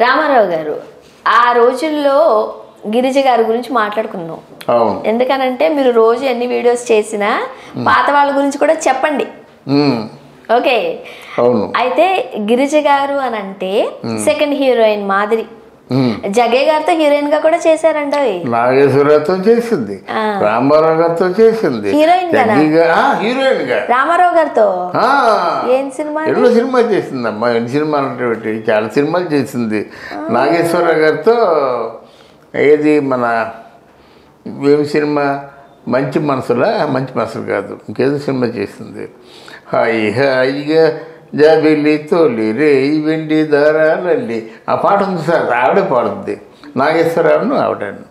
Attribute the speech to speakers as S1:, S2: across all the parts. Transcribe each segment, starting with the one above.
S1: రామారావు గారు ఆ రోజుల్లో గిరిజ గారి గురించి మాట్లాడుకున్నాం. ఎందుకనంటే మీరు రోజు ఎన్ని వీడియోస్ చేసినా పాత వాళ్ళ గురించి కూడా చెప్పండి. ఓకే, అయితే గిరిజ గారు అని అంటే సెకండ్ హీరోయిన్ మాదిరి జగే గారితో హీరోయిన్ గా కూడా చేశారంట.
S2: నాగేశ్వరరావుతో చేసింది, రామారావు గారితో చేసింది,
S1: హీరోయిన్
S2: హీరోయిన్ గా
S1: రామారావు గారితో ఏం సినిమా
S2: ఎన్నో సినిమా చేసిందమ్మా. ఎన్ని సినిమాలు అంటే చాలా సినిమాలు చేసింది. నాగేశ్వరరావు గారితో ఏది మన ఏమి సినిమా, మంచి మనసులు కాదు, ఇంకేదో సినిమా చేసింది. హాయి హాయిగా జాబిల్లి తోలి రే వెండి దారాలల్లి, ఆ పాట ఉంది సార్, ఆవిడే పాడుతుంది. నాగేశ్వరరావును ఆవిడను.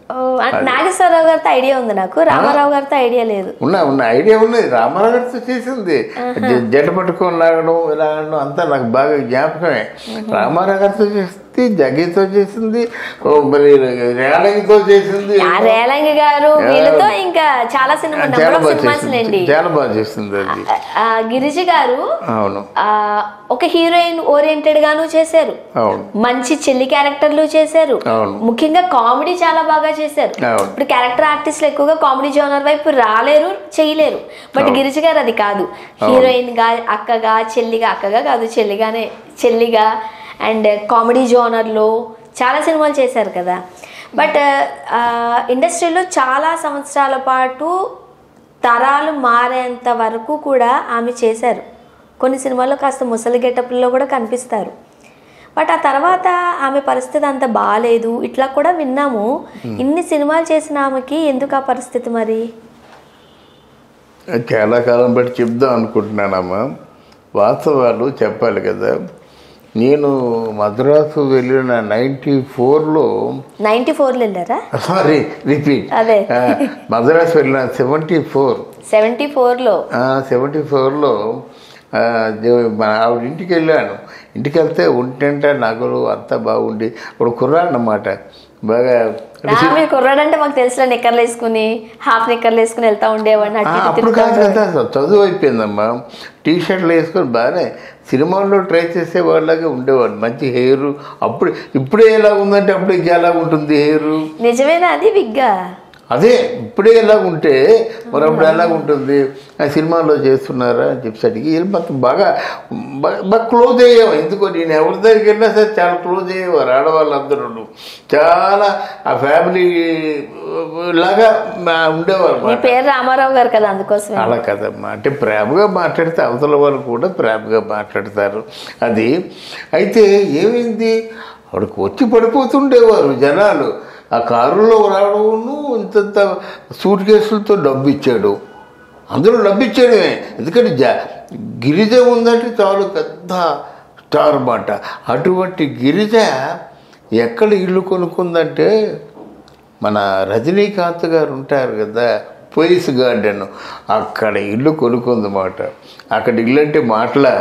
S1: నాగేశ్వరరావు గారితో ఐడియా ఉంది నాకు, రామారావు గారితో ఐడియా లేదు.
S2: ఉన్న ఐడియా ఉన్నది. రామారావు గారితో చేసింది, జట పట్టుకొని లాగడం ఇలా ఆడడం అంతా నాకు బాగా జ్ఞాపకమే. రామారావు గారితో చేసింది, జగ్గితో చేసింది, మరి రేలంగితో చేసింది.
S1: రేలంగి గారు వీళ్ళతో ఇంకా చాలా
S2: చాలా బాగా చేసింది అది.
S1: గిరిజ గారు
S2: అవును
S1: ఒక హీరోయిన్ ఓరియంటెడ్ గాను చేశారు, మంచి చెల్లి క్యారెక్టర్లు చేశారు, ముఖ్యంగా కామెడీ చాలా బాగా చేశారు. ఇప్పుడు క్యారెక్టర్ ఆర్టిస్టులు ఎక్కువగా కామెడీ జోనర్ వైపు రాలేరు, చేయలేరు. బట్ గిరిజ గారు అది కాదు, హీరోయిన్ గా అక్కగా కాదు చెల్లిగా అండ్ కామెడీ జోనర్లో చాలా సినిమాలు చేశారు కదా. బట్ ఇండస్ట్రీలో చాలా సంవత్సరాల పాటు తరాలు మారేంత వరకు కూడా ఆమె చేశారు. కొన్ని సినిమాల్లో కాస్త ముసలి గెటప్లో కూడా కనిపిస్తారు. బట్ ఆ తర్వాత ఆమె పరిస్థితి అంత బాగాలేదు ఇట్లా కూడా విన్నాము. ఇన్ని సినిమాలు చేసిన ఆమెకి ఎందుకు ఆ పరిస్థితి? మరి
S2: చాలా కాలం బట్టి చెప్దాం అనుకుంటున్నానమ్మా. వాస్తవాలు చెప్పాలి కదా. నేను మద్రాసు వెళ్ళిన 94లో
S1: వెళ్ళారా?
S2: సారీ రిపీట్, మద్రాసు వెళ్ళిన 74లో ఆవిడ ఇంటికి వెళ్ళాను. ఇంటికి వెళ్తే ఒంటంట నగలు అంతా బాగుండి, ఇప్పుడు కుర్రాడు అన్నమాట. బాగా
S1: కుర్రాడంటే మాకు తెలిసిన నిక్కర్లు వేసుకుని హాఫ్ నిక్కర్లు వేసుకుని వెళ్తా ఉండేవాడిని.
S2: అప్పుడు కాదు కదా, చదువు అయిపోయిందమ్మా. టీ షర్ట్లు వేసుకొని బాగానే సినిమాల్లో ట్రై చేసే వాళ్ళగా ఉండేవాడు. మంచి హెయిర్. ఇప్పుడే ఎలా ఉందంటే అప్పుడు ఇంకా ఎలా ఉంటుంది హెయిర్?
S1: నిజమేనా? అది విగ్గా
S2: అదే ఇప్పుడే ఎలాగుంటే మరి అప్పుడు ఎలాగుంటుంది? సినిమాల్లో చేస్తున్నారా అని చెప్పి అడిగి మొత్తం బాగా క్లోజ్ అయ్యేవారు. ఎందుకో నేను ఎవరి దగ్గరికి వెళ్ళినా సరే చాలా క్లోజ్ అయ్యేవారు ఆడవాళ్ళందరూ. చాలా ఆ ఫ్యామిలీ లాగా ఉండేవారు.
S1: పేరు రామారావు గారు కదా, అందుకోసం.
S2: అలా కదమ్మా, అంటే ప్రేమగా మాట్లాడితే అవతల వాళ్ళు కూడా ప్రేమగా మాట్లాడతారు. అది అయితే ఏమైంది, ఆవిడకి వచ్చి పడిపోతుండేవారు జనాలు. ఆ కారులో రావడము, ఇంత సూట్ కేసులతో డబ్బు ఇచ్చాడు. అందులో డబ్బు ఇచ్చాడమే. ఎందుకంటే గిరిజ ఉందంటే చాలు పెద్ద స్టార్ మాట. అటువంటి గిరిజ ఎక్కడ ఇల్లు కొనుక్కుందంటే, మన రజనీకాంత్ గారు ఉంటారు కదా, పోయిస్ గార్డెన్, అక్కడ ఇల్లు కొనుక్కుందన్నమాట. అక్కడ ఇల్లు అంటే మాటలా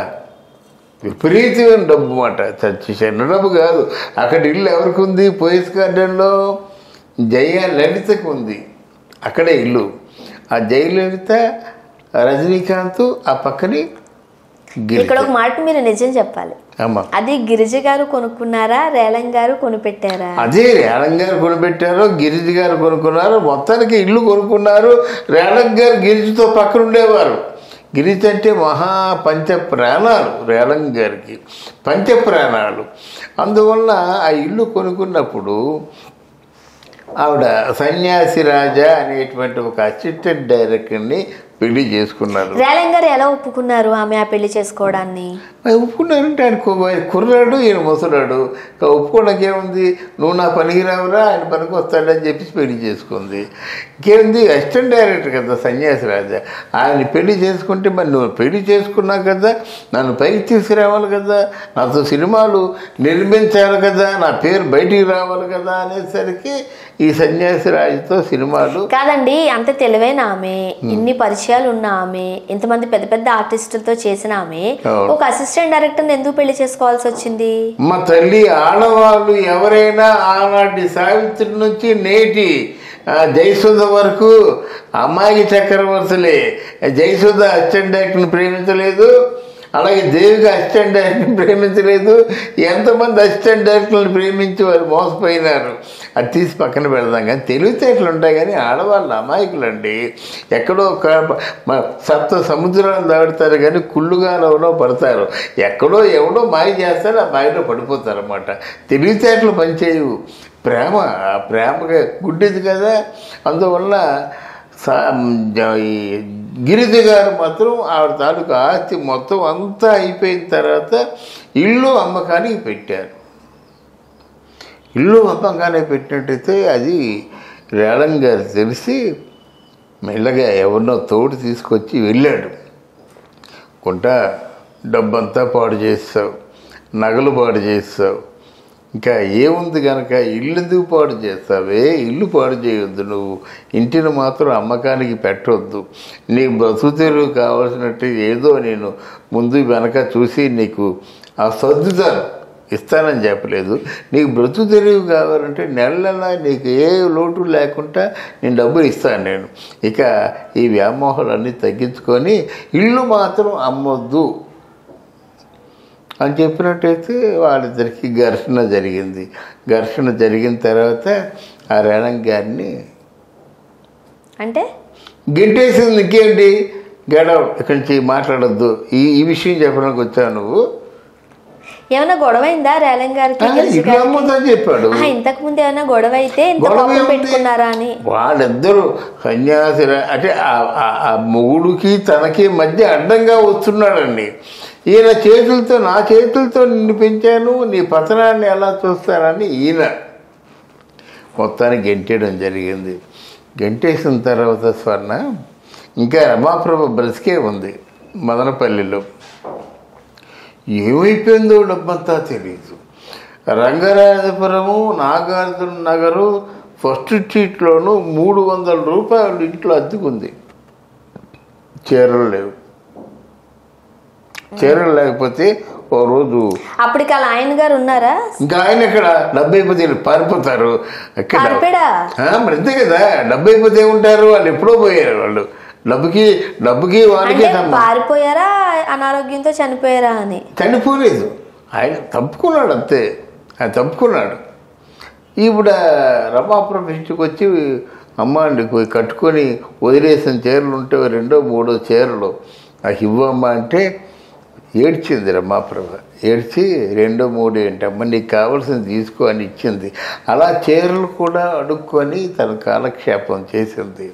S2: విపరీతమైన డబ్బు మాట, చిన్న డబ్బు కాదు. అక్కడ ఇల్లు ఎవరికి ఉంది? పోయిస్ గార్డెన్లో జయలలితకు ఉంది, అక్కడే ఇల్లు. ఆ జయలలిత, రజనీకాంత్, ఆ పక్కని
S1: ఇక్కడ ఒక మాట మీరు నిజం చెప్పాలి. అది గిరిజ గారు కొనుక్కున్నారా, రేలంగ్ గారు కొనిపెట్టారా?
S2: అదే రేలంగ్ గారు కొనిపెట్టారు, గిరిజ గారు కొనుక్కున్నారు. మొత్తానికి ఇల్లు కొనుక్కున్నారు. రేలంగ్ గారు గిరిజతో పక్కన ఉండేవారు. గిరిజ అంటే పంచ ప్రాణాలు, రేలంగ్ గారికి పంచ ప్రాణాలు. అందువల్ల ఆ ఇల్లు కొనుక్కున్నప్పుడు ఆవిడ సన్యాసి రాజా అనేటువంటి ఒక అసిస్టెంట్ డైరెక్టర్ని పెళ్లి చేసుకున్నారు.
S1: రేలంగ్ గారు ఎలా ఒప్పుకున్నారు ఆమె ఆ పెళ్లి చేసుకోవడాన్ని?
S2: ఒప్పుకున్నారంటే ఆయన కుర్రాడు, ఈయన ముసలాడు. ఒప్పుకోవడానికి ఏముంది, నువ్వు నా పనికి రావురా, ఆయన పనికి వస్తాడని చెప్పేసి పెళ్లి చేసుకుంది. ఇంకేముంది, అసిస్టెంట్ డైరెక్టర్ కదా సన్యాసి రాజా. ఆయన పెళ్లి చేసుకుంటే మరి నువ్వు పెళ్లి చేసుకున్నావు కదా, నన్ను పైకి తీసుకురావాలి కదా, నాతో సినిమాలు నిర్మించాలి కదా, నా పేరు బయటికి రావాలి కదా అనేసరికి ఈ సన్యాసి రాజుతో సినిమాలు.
S1: కాదండి, అంత తెలివైన ఆమె, ఇన్ని పరిచయాలు ఉన్న ఆమె, ఇంతమంది పెద్ద పెద్ద ఆర్టిస్టులతో చేసిన ఆమె ఒక అసిస్టెంట్ డైరెక్టర్ ఎందుకు పెళ్లి చేసుకోవాల్సి వచ్చింది?
S2: మా తల్లి, ఆడవాళ్ళు ఎవరైనా ఆనాటి సావిత్రి నుంచి నేటి జయసుధ వరకు అమ్మాయి చక్రవర్తులే. జయసుధ అసిస్టెంట్ డైరెక్టర్ని ప్రేమించలేదు, అలాగే దేవిక అసిస్టెంట్ డైరెక్టర్ని ప్రేమించలేదు, ఎంతమంది అసిస్టెంట్ డైరెక్టర్లను ప్రేమించి వారు మోసపోయినారు. అది తీసి పక్కన పెడదాం. కానీ తెలివితేటలు ఉంటాయి, కానీ ఆడవాళ్ళు అమాయకులండి. ఎక్కడో సప్త సముద్రాలు దాడుతారు కానీ కుళ్ళుగానో పడతారు. ఎక్కడో ఎవడో మాయ చేస్తారు, ఆ మాయలో పడిపోతారు అన్నమాట. తెలివితేటలు పనిచేయవు. ప్రేమగా గుడ్డిది కదా. అందువల్ల ఈ గిరిజ గారు మాత్రం ఆవిడ తాలూకు ఆస్తి మొత్తం అంతా అయిపోయిన తర్వాత ఇల్లు అమ్మకానికి పెట్టారు. ఇల్లు అమ్మకానికి పెట్టినట్టయితే అది రేలం గారు తెలిసి మెల్లగా ఎవరినో తోడు తీసుకొచ్చి వెళ్ళాడు. కొంట డబ్బంతా పాడు చేస్తావు, నగలు పాడు చేస్తావు, ఇంకా ఏముంది కనుక ఇల్లు ఎందుకు పాడు చేస్తావే? ఇల్లు పాడు చేయొద్దు, నువ్వు ఇంటిని మాత్రం అమ్మకానికి పెట్టవద్దు. నీకు బ్రతుకుతెరువు కావాల్సినట్టు ఏదో నేను ముందు వెనక చూసి నీకు ఆ సర్దుతాను, ఇస్తానని చెప్పలేదు. నీకు బ్రతుకుతెరువు కావాలంటే నెల నీకు ఏ లోటు లేకుండా నేను డబ్బులు ఇస్తాను నేను. ఇక ఈ వ్యామోహాలన్నీ తగ్గించుకొని ఇల్లు మాత్రం అమ్మొద్దు అని చెప్పినట్టయితే వాళ్ళిద్దరికి ఘర్షణ జరిగింది. ఘర్షణ జరిగిన తర్వాత ఆ రేణం గారిని
S1: అంటే
S2: గింటేసింది. ఇంకేంటి గడవ, ఇక్కడి నుంచి మాట్లాడద్దు, ఈ విషయం చెప్పడానికి వచ్చావు నువ్వు.
S1: ఏమైనా గొడవ అయిందా రేలం గారికి?
S2: చెప్పాడు.
S1: ఇంతకు ముందు ఏమైనా గొడవ అయితే పెట్టుకున్నారా అని.
S2: వాళ్ళిద్దరూ సన్యాసి అంటే ఆ మొగుడికి తనకి మధ్య అడ్డంగా వస్తున్నాడండి. ఈయన చేతులతో, నా చేతులతో నిన్ను పెంచాను, నీ పతనాన్ని ఎలా చూస్తానని ఈయన మొత్తానికి గెంటేయడం జరిగింది. గెంటేసిన తర్వాత స్వర్ణ ఇంకా రమాప్రభ బ్రతికే ఉంది మదనపల్లిలో. ఏమైపోయిందో డబ్బంతా తెలియదు. రంగరాజపురము, నాగార్జున నగరు ఫస్ట్ స్ట్రీట్లోనూ 300 రూపాయలు ఇంట్లో అద్దెకుంది. చీరలు లేవు. చీరలు లేకపోతే ఓ రోజు
S1: అప్పటికి అలా ఆయన గారు ఉన్నారా?
S2: ఇంకా ఆయన ఇక్కడ 70 అయిపోతే పారిపోతారు. మరి అంతే కదా, 70 అయిపోతే ఉంటారు. వాళ్ళు ఎప్పుడో పోయారు. వాళ్ళు డబ్బుకి వాళ్ళకి
S1: పారిపోయారా, అనారోగ్యంతో చనిపోయారా అని?
S2: చనిపోలేదు, ఆయన తప్పుకున్నాడు అంతే. ఆయన తప్పుకున్నాడు. ఇప్పుడు రమాపురం ఇంటికి వచ్చి అమ్మ అండి కట్టుకొని వదిలేసిన చీరలు ఉంటే 2, 3 చీరలు నాకు ఇవ్వమ్మా అంటే ఏడ్చింది రమాప్రభ. ఏడ్చి 2, 3 ఏంటమ్మా నీకు కావాల్సింది తీసుకో అని ఇచ్చింది. అలా చీరలు కూడా అడుక్కొని తన కాలక్షేపం చేసింది.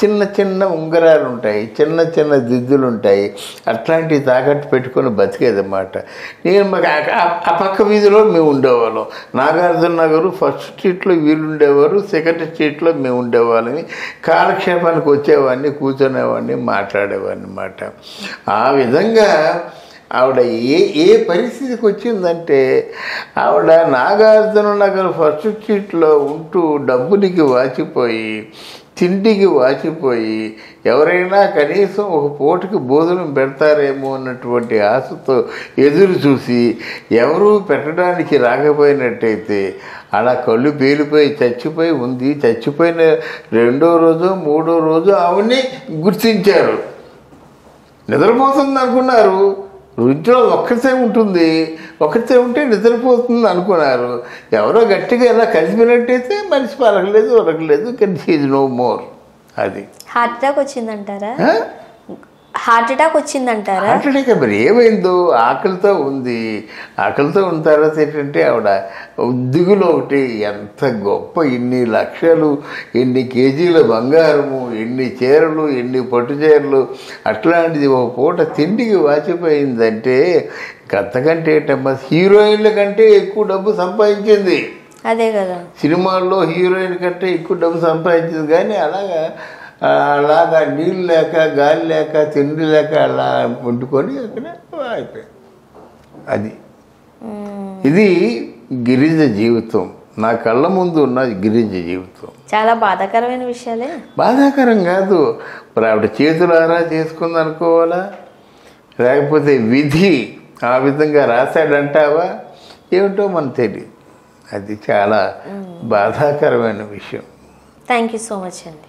S2: చిన్న చిన్న ఉంగరాలు ఉంటాయి, చిన్న చిన్న దిద్దులు ఉంటాయి, అట్లాంటివి తాకట్టు పెట్టుకొని బతికేదన్నమాట. నేను ఆ పక్క వీధిలో మేము ఉండేవాళ్ళం. నాగార్జున నగరు ఫస్ట్ స్ట్రీట్లో వీళ్ళు ఉండేవారు, సెకండ్ స్ట్రీట్లో మేము ఉండేవాళ్ళని. కాలక్షేపానికి వచ్చేవాడిని, కూర్చునేవాడిని, మాట్లాడేవాడిని అన్నమాట. ఆ విధంగా ఆవిడ ఏ పరిస్థితికి వచ్చిందంటే, ఆవిడ నాగార్జున నగర్ ఫస్ట్ స్ట్రీట్లో ఉంటూ డబ్బునికి వాచిపోయి, తిండికి వాచిపోయి, ఎవరైనా కనీసం ఒక పూటకి భోజనం పెడతారేమో అన్నటువంటి ఆశతో ఎదురు చూసి ఎవరూ పెట్టడానికి రాకపోయినట్టయితే అలా కళ్ళు పేలిపోయి చచ్చిపోయి ఉంది. చచ్చిపోయిన 2వ రోజు 3వ రోజు ఆవిడ్ని గుర్తించారు. నిద్రపోతుంది అనుకున్నారు. ఇంట్లో ఒక్కరితే ఉంటుంది, ఒక్కరితే ఉంటే నిద్రపోతుంది అనుకున్నారు. ఎవరో గట్టిగా ఎలా కలిసిపోయినట్టయితే మనిషి పలకలేదు కానీ షీజ్ నో మోర్. అది
S1: హార్ట్ అటాక్ వచ్చిందంటారా? హార్ట్ అటాక్ వచ్చిందంటారా?
S2: హార్ట్ అటాక్ మరి ఏమైందో, ఆకలితో ఉంది. ఆకలితో ఉన్న తర్వాత ఏంటంటే ఆవిడ దిగులు ఒకటి, ఎంత గొప్ప, ఇన్ని లక్షలు, ఎన్ని కేజీల బంగారము, ఎన్ని చీరలు, ఎన్ని పట్టు చీరలు, అట్లాంటిది ఒక పూట తిండికి వాచిపోయిందంటే అంతకంటే ఏంటమ్మా, హీరోయిన్ల కంటే ఎక్కువ డబ్బు సంపాదించింది.
S1: అదే కదా,
S2: సినిమాల్లో హీరోయిన్ కంటే ఎక్కువ డబ్బు సంపాదించింది. కానీ అలాగా నీళ్ళు లేక, గాలి లేక, తిండి లేక అలా వండుకొని అక్కడ అయిపోయింది. అది ఇది గిరిజ జీవితం. నా కళ్ళ ముందు ఉన్న గిరిజ జీవితం.
S1: చాలా బాధాకరమైన విషయాలే.
S2: బాధాకరం కాదు, మరి ఆవిడ చేతులారా చేసుకుంది అనుకోవాలా, లేకపోతే విధి ఆ విధంగా రాశాడంటావా, ఏమిటో మనకు తెలియదు. అది చాలా బాధాకరమైన విషయం.
S1: థ్యాంక్ యూ సో మచ్ అండి.